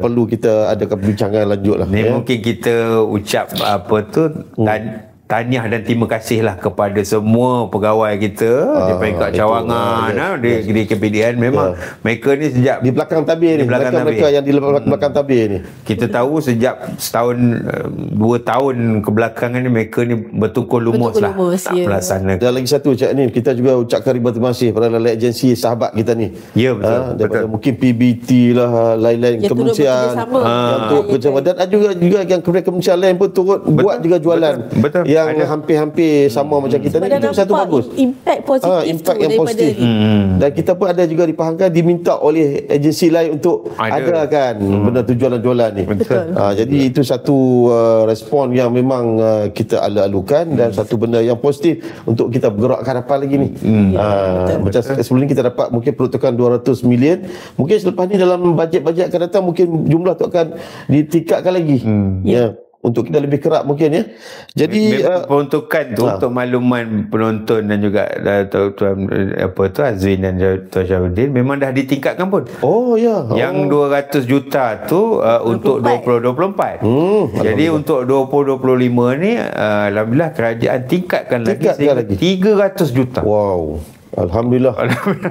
perlu kita adakan perbincangan lanjut lah. Ni mungkin kita ucap apa tu tahniah dan terima kasih lah kepada semua pegawai kita di peringkat cawangan di KPDN. Memang mereka ni sejak di belakang tabir ni, mereka yang di belakang tabir ni, kita tahu sejak setahun 2 tahun kebelakangan ni mereka ni bertukar lumus lah melaksanakan. Dan lagi satu Cik ni, kita juga ucapkan ribuan terima kasih kepada agensi sahabat kita ni. Ya, betul. Daripada mungkin PBT lah, lain-lain kementerian yang turut bersama, dan ada juga yang kementerian lain pun turut buat juga jualan yang hampir-hampir sama macam kita ni. Itu satu bagus, impact positif, impact yang positif. Dan kita pun ada juga dipahamkan diminta oleh agensi lain untuk adakan benda tu jualan-jualan ni. Jadi itu satu respon yang memang kita alu-alukan, dan satu benda yang positif untuk kita bergerak ke hadapan lagi ni. Macam sebelum ni kita dapat mungkin peruntukan 200 million, mungkin selepas ni dalam bajet-bajet akan datang mungkin jumlah tu akan ditingkatkan lagi. Untuk kita lebih kerap mungkin ya. Jadi peruntukan tu untuk makluman penonton dan juga tuan Azwin dan tuan Syarudin, memang dah ditingkatkan pun. Yang 200 juta tu untuk 2024. Jadi untuk 2025 ni alhamdulillah kerajaan tingkatkan lagi sehingga 300 juta. Wow. Alhamdulillah.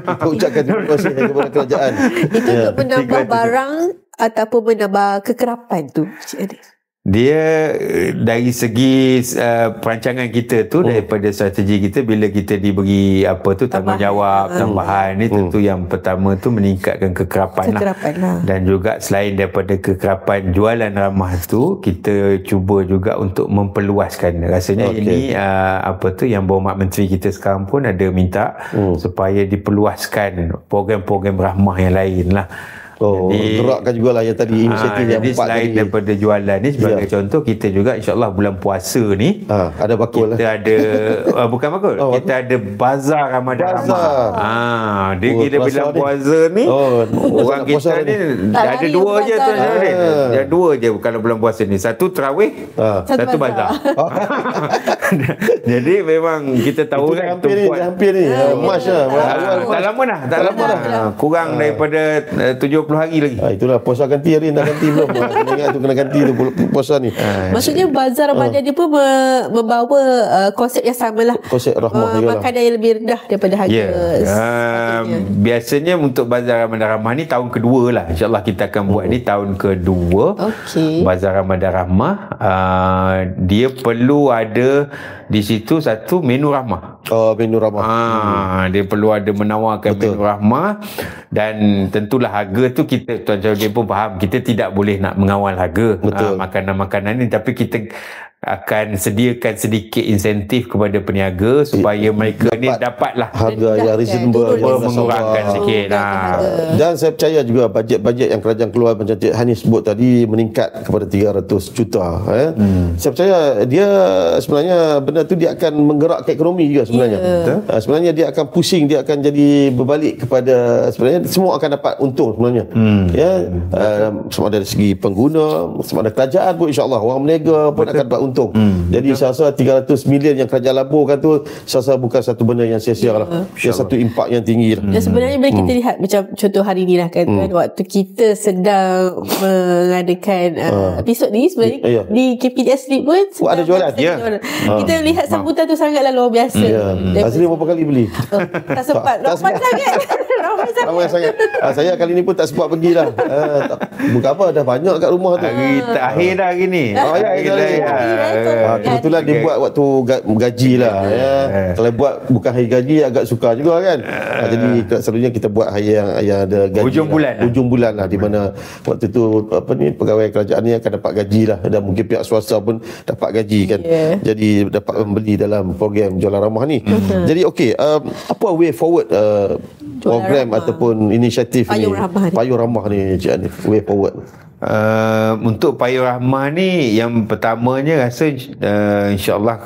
Kita ucapkan terima kasih kepada kerajaan. Itu untuk menambah barang ataupun menambah kekerapan tu, Cik Adi? Dia dari segi perancangan kita tu, daripada strategi kita, bila kita diberi tanggungjawab tambahan ni, tentu yang pertama tu meningkatkan kekerapan lah. Dan juga selain daripada kekerapan jualan ramah tu, kita cuba juga untuk memperluaskan. Rasanya ini yang Berhormat Menteri kita sekarang pun ada minta supaya diperluaskan program-program rahmah yang lain lah. Jadi, gerakkan jugalah yang tadi inisiatif yang jadi selain tadi daripada jualan ni, sebagai contoh, kita juga insyaAllah bulan puasa ni ada bakul kita ada bukan bakul, kita ada bazar Ramadan Ramah. Dia kira bulan puasa ni orang kita ni ada dua je Tuan Syarudin. Ada dua je kalau bulan puasa ni, satu tarawih, satu bazar. Jadi memang kita tahu kan hampir ni Mas tak lama dah kurang daripada 70 hari lagi. Itulah puasa ganti hari, nak ganti belum? Kena ingat tu, kena ganti tu puasa ni. Maksudnya bazar Ramadan dia pun membawa konsep yang sama lah. Konsep rahmah juga lah. Makanan yang lebih rendah daripada harga. Biasanya untuk bazar Ramadan Rahmah ni tahun kedua lah. InsyaAllah kita akan buat ni tahun kedua. Bazar Ramadan Rahmah. Dia perlu ada di situ satu menu rahmah. Menu rahmah. Dia perlu ada menawarkan menu rahmah, dan tentulah harga tu kita, Tuan Syarudin pun faham, kita tidak boleh nak mengawal harga makanan-makanan ni, tapi kita akan sediakan sedikit insentif kepada peniaga supaya mereka ni dapatlah harga yang reasonable, mengurangkan sikit. Dan saya percaya juga bajet-bajet yang kerajaan keluar macam Cik Hani sebut tadi meningkat kepada 300 juta. Saya percaya dia sebenarnya benda tu dia akan menggerakkan ekonomi juga sebenarnya. Sebenarnya dia akan pusing, dia akan jadi berbalik kepada, sebenarnya semua akan dapat untung sebenarnya. Sama ada dari segi pengguna, sama ada kerajaan pun, insyaAllah orang berniaga pun akan dapat untung. Jadi saya rasa 300 million yang kerajaan laburkan tu, saya rasa bukan satu benda yang sia-sia lah. Dia satu impak yang tinggi lah. Dan sebenarnya bila kita lihat macam contoh hari ni lah kan, waktu kita sedang mengadakan episod ni, sebenarnya di KPDS Street pun ada jualan. Kita lihat sambutan tu sangatlah luar biasa. Azri berapa kali beli? Tak sempat. Ramai sangat. Saya kali ni pun tak sempat pergilah. Bukan apa, dah banyak kat rumah tu. Hari terakhir dah hari ni. Kebetulan dia buat waktu gaji lah. Kalau buat bukan hari gaji, agak sukar juga kan. Jadi selalunya kita buat hari yang ada gaji, hujung bulan lah, di mana waktu tu pegawai kerajaan ni akan dapat gaji lah, dan mungkin pihak swasta pun dapat gaji kan. Jadi dapat membeli dalam program jualan ramah ni. Jadi apa way forward program ataupun inisiatif Payung Ramah ni, Cik Hanif, way forward? Untuk Payung Rahmah ni, yang pertamanya rasa insyaAllah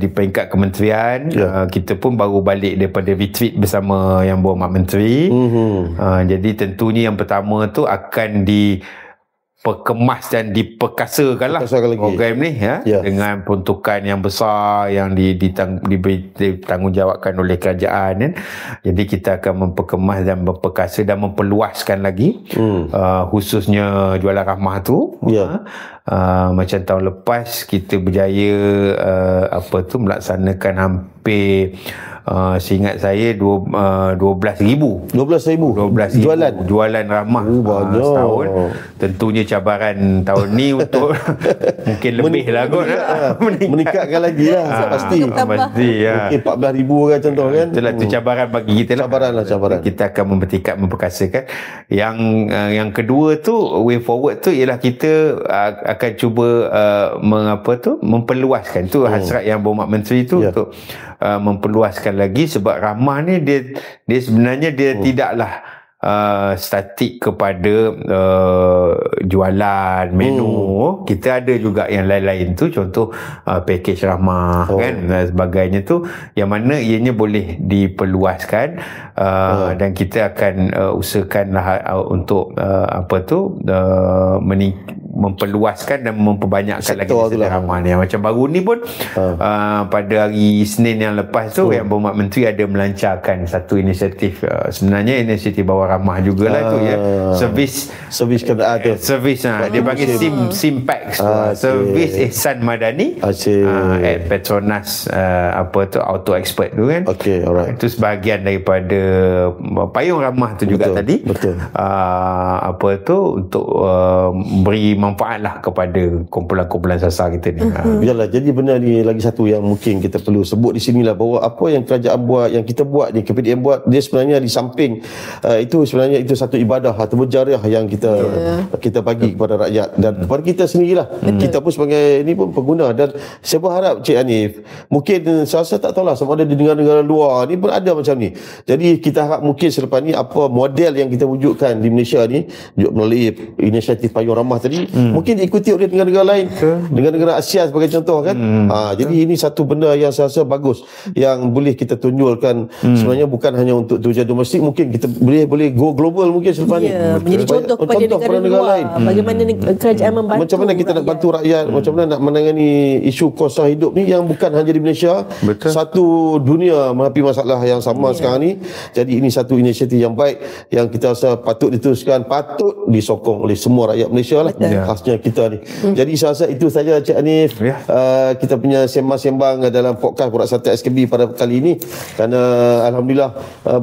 di peringkat kementerian kita pun baru balik daripada retreat bersama Yang Berhormat Menteri. Jadi tentunya yang pertama tu akan diperkemas dan diperkasakan lah program ni dengan peruntukan yang besar yang ditanggungjawabkan oleh kerajaan kan. Jadi kita akan memperkemas dan memperkasa dan memperluaskan lagi khususnya jualan ramah tu. Macam tahun lepas kita berjaya melaksanakan hampir seingat saya 12,000 jualan ramah setahun. Tentunya cabaran tahun ni untuk mungkin lebih lah kot meningkatkan lagi lah pasti mungkin 14,000 kan contoh kan. Itulah tu cabaran bagi kita lah. Cabaran kita akan memperkasakan. Yang kedua tu, way forward tu ialah kita akan cuba memperluaskan tu hasrat yang Berhormat Menteri tu untuk memperluaskan lagi, sebab ramah ni dia sebenarnya dia tidaklah statik kepada jualan menu. Kita ada juga yang lain-lain tu, contoh package ramah kan dan sebagainya tu, yang mana ianya boleh diperluaskan dan kita akan usahakanlah untuk memperluaskan dan memperbanyakkan lagi sedia ramah ni. Macam baru ni pun pada hari Isnin yang lepas tu yang Berhormat Menteri ada melancarkan satu inisiatif, sebenarnya inisiatif bawah ramah jugalah tu servis kenderaan tu. Dia panggil SIM Packs, servis Ihsan Madani at Petronas Auto Expert tu kan. Itu sebahagian daripada payung ramah tu juga tadi. Untuk beri manfaat lah kepada kumpulan-kumpulan sasar kita ni. Yalah, jadi benar ni lagi satu yang mungkin kita perlu sebut di sinilah, bahawa apa yang kerajaan buat, yang kita buat ni, KPDN buat, dia sebenarnya di samping itu sebenarnya itu satu ibadah atau jariah yang kita bagi kepada rakyat dan kepada kita sendirilah. Kita pun sebagai ni pun pengguna, dan saya berharap Cik Hanif, mungkin saya tak tahulah sama ada di negara-negara luar ni pun ada macam ni. Jadi kita harap mungkin selepas ni apa model yang kita wujudkan di Malaysia ni melalui inisiatif payung ramah tadi mungkin diikuti oleh negara-negara lain, negara-negara Asia sebagai contoh kan. Jadi ini satu benda yang saya rasa bagus yang boleh kita tunjulkan. Sebenarnya bukan hanya untuk tujuan domestik, mungkin kita boleh go global mungkin selepas ni. Menjadi contoh kepada negara lain. Bagaimana kerajaan membantu, macam mana kita nak bantu rakyat, macam mana nak menangani isu kos hidup ni yang bukan hanya di Malaysia. Satu dunia menghadapi masalah yang sama sekarang ni. Jadi ini satu inisiatif yang baik yang kita rasa patut diteruskan, patut disokong oleh semua rakyat Malaysia lah, khasnya kita ni. Jadi saya rasa itu saja Cik Hanif, kita punya sembang-sembang dalam podcast Borak Santai SKB pada kali ini. Kerana Alhamdulillah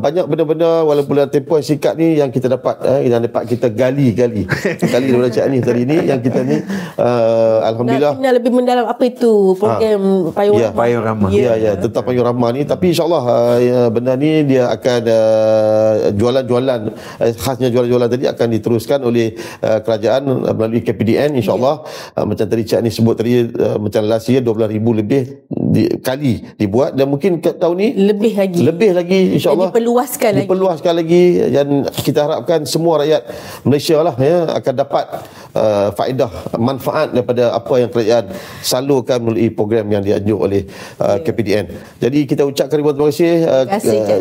banyak benda-benda walaupun dalam tempoh yang singkat ni yang kita dapat kita gali daripada Cik Hanif tadi ni, yang kita ni Alhamdulillah nak lebih mendalam apa itu program payung ramah. Tentang payung ramah ni. Tapi insyaAllah benda ni dia akan jualan-jualan khasnya jualan-jualan tadi akan diteruskan oleh kerajaan melalui KPDN insyaAllah. Macam tadi Cik Hanif sebut tadi, macam last year 12,000 lebih kali dibuat, dan mungkin tahun ni lebih lagi insyaAllah diperluaskan lagi, dan kita harapkan semua rakyat Malaysia lah akan dapat faedah manfaat daripada apa yang kerajaan salurkan melalui program yang dianjur oleh KPDN. Jadi kita ucapkan ribuan terima kasih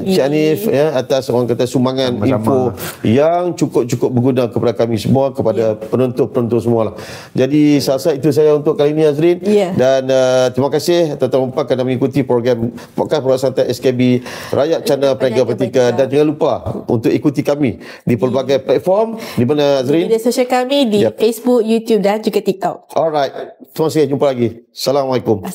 Cik Hanif atas orang kata sumbangan info yang cukup berguna kepada kami semua, kepada penonton-penonton semua lah. Jadi saya rasa itu saya untuk kali ini Azrin. Dan terima kasih tuan-tuan dan kerana mengikuti program podcast Borak Santai SKB Rakyat Cana Peniaga Bertika. Dan jangan lupa untuk ikuti kami di pelbagai platform di mana Azrin, media sosial kami di Facebook, YouTube dan juga TikTok. Alright, terima kasih, jumpa lagi. Assalamualaikum.